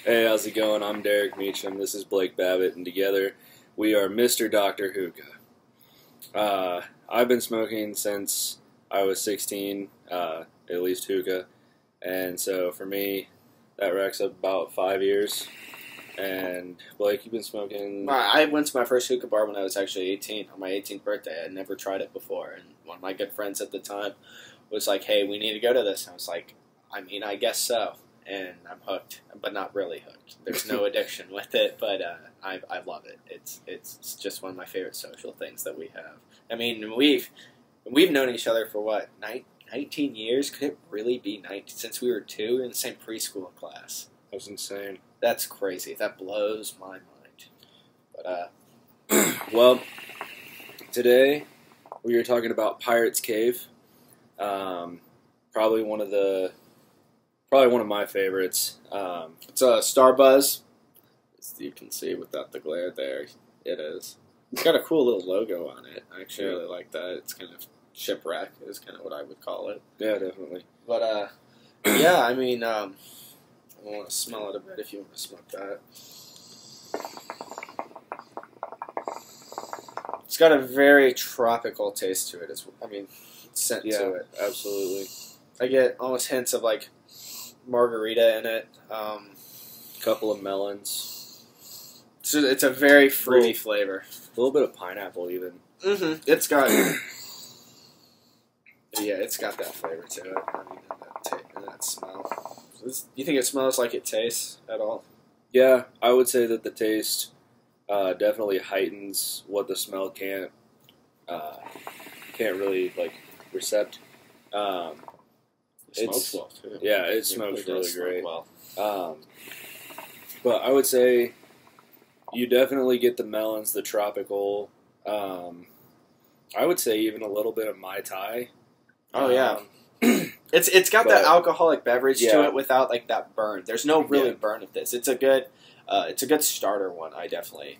Hey, how's it going? I'm Derek Meacham. This is Blake Babbitt, and together we are Mr.Dr. Hookah. I've been smoking since I was 16, at least hookah, and so for me, that racks up about 5 years. And Blake, you've been smoking. I went to my first hookah bar when I was actually 18, on my 18th birthday. I'd never tried it before, and one of my good friends at the time was like, "Hey, we need to go to this." And I was like, "I mean, I guess so." And I'm hooked, but not really hooked. There's no addiction with it, but I love it. It's just one of my favorite social things that we have. I mean, we've known each other for what, 19 years? Could it really be 19? Since we were 2 in the same preschool class. That was insane. That's crazy. That blows my mind. But well, today we are talking about Pirate's Cave. Probably one of my favorites. It's a Starbuzz. As you can see without the glare there, it is. It's got a cool little logo on it. I actually really like that. It's kind of shipwreck is kind of what I would call it. Yeah, definitely. But, yeah, I mean, I want to smell it a bit if you want to smoke that. It's got a very tropical taste to it. Scent to it. Absolutely. I get almost hints of, like, margarita in it. Couple of melons. So it's a very fruity flavor. A little bit of pineapple, even. Mm-hmm. It's got, yeah, it's got that flavor to it. I mean, and that smell. Do you think it smells like it tastes at all? Yeah, I would say that the taste definitely heightens what the smell can't really recept. It smokes well too. Yeah, it smokes really great. Well. But I would say you definitely get the melons, the tropical. I would say even a little bit of Mai Tai. Oh yeah. It's got that alcoholic beverage to it without like that burn. There's no really burn with this. It's a good starter one. I definitely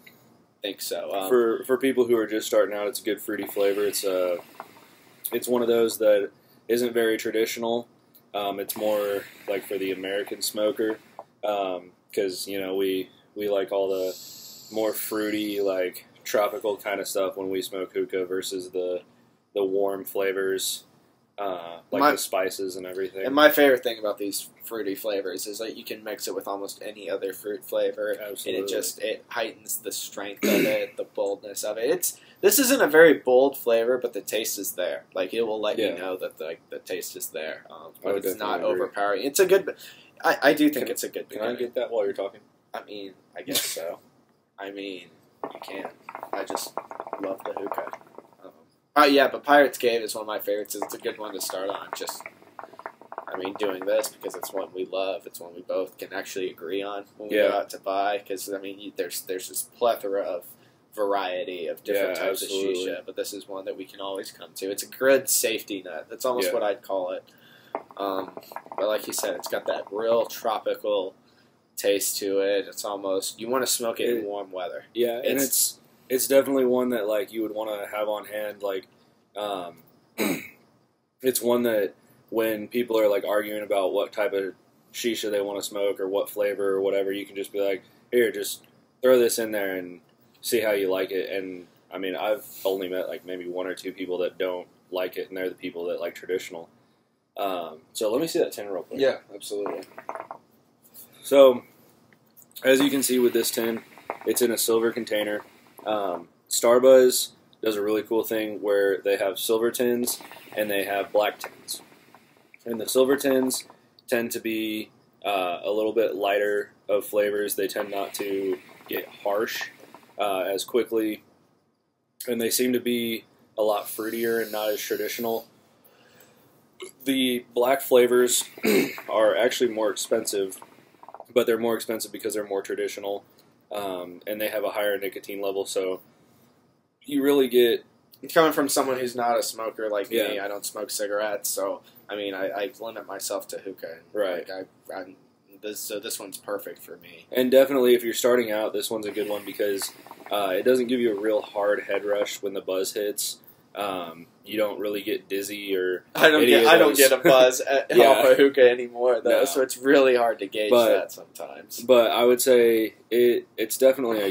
think so. For people who are just starting out, it's a good fruity flavor. It's one of those that isn't very traditional. It's more like for the American smoker, because we like all the more fruity, like tropical kind of stuff when we smoke hookah versus the warm flavors. The spices and everything. And my favorite thing about these fruity flavors is that you can mix it with almost any other fruit flavor. Absolutely. And it heightens the strength of it, the boldness of it. This isn't a very bold flavor, but the taste is there. Like, it will let you know that the taste is there. But it's not overpowering. It's a good... I do think it's a good beginning. Can I get that while you're talking? I mean, I guess so. I mean, you can. I just love the hookah. Yeah, but Pirate's Cave is one of my favorites. It's a good one to start on. Doing this because it's one we love. It's one we both can actually agree on when we go out to buy. Because, there's this plethora of variety of different types of shisha, but this is one that we can always come to. It's a good safety net. That's almost what I'd call it. But like you said, it's got that real tropical taste to it. It's almost, you want to smoke it in warm weather. Yeah, and it's definitely one that you would want to have on hand. It's one that when people are arguing about what type of shisha they want to smoke or what flavor or whatever, you can just be like, here, just throw this in there and see how you like it. And I mean, I've only met maybe 1 or 2 people that don't like it, and they're the people that like traditional. So let me see that tin real quick. Yeah, absolutely. So as you can see with this tin, it's in a silver container. Starbuzz does a really cool thing where they have silver tins and they have black tins. And the silver tins tend to be a little bit lighter of flavors. They tend not to get harsh as quickly. And they seem to be a lot fruitier and not as traditional. The black flavors are actually more expensive, but they're more expensive because they're more traditional. And they have a higher nicotine level, so you really get... Coming from someone who's not a smoker like me, I don't smoke cigarettes, so, I limit myself to hookah. Right. So this one's perfect for me. And definitely, if you're starting out, this one's a good one because it doesn't give you a real hard head rush when the buzz hits. you don't really get dizzy or I don't get a buzz Yeah. off a hookah anymore though, No. so it's really hard to gauge that sometimes. But I would say it's definitely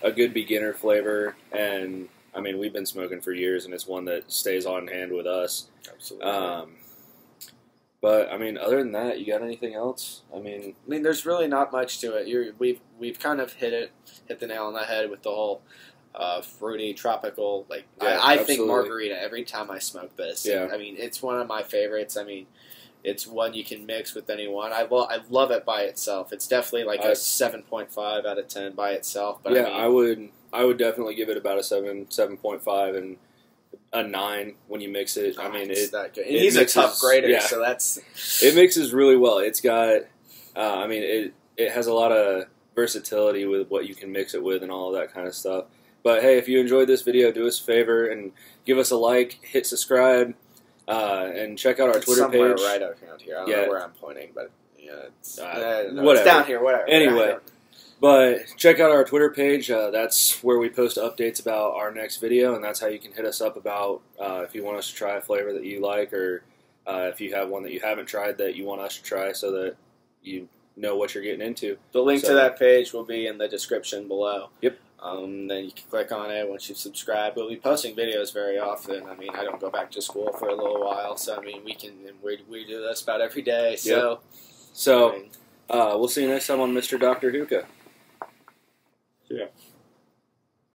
a good beginner flavor, and I mean we've been smoking for years, and it's one that stays on hand with us. Absolutely. But I mean, other than that, you got anything else? I mean, there's really not much to it. We've kind of hit the nail on the head with the whole fruity, tropical. Like I think margarita every time I smoke this. Yeah. I mean, it's one of my favorites. I mean, it's one you can mix with anyone. I love it by itself. It's definitely like a 7.5 out of 10 by itself. But yeah, I mean, I would definitely give it about a 7.5, and a 9 when you mix it. I mean, it's that good. And he's mixes, a tough grader, so that's it mixes really well. It's got, I mean, it has a lot of versatility with what you can mix it with and all of that kind of stuff. But hey, if you enjoyed this video, do us a favor and give us a like, hit subscribe, and check out our Twitter somewhere page. Right around here. I don't know where I'm pointing, but yeah, it's whatever. It's down here. Whatever. Anyway. But check out our Twitter page. That's where we post updates about our next video, and that's how you can hit us up about if you want us to try a flavor that you like, or if you have one that you haven't tried that you want us to try, so that you know what you're getting into. The link to that page will be in the description below. Yep. Then you can click on it once you subscribe. We'll be posting videos very often. I mean, I don't go back to school for a little while, so I mean, we do this about every day. So, yep. So we'll see you next time on Mr. Dr. Hookah.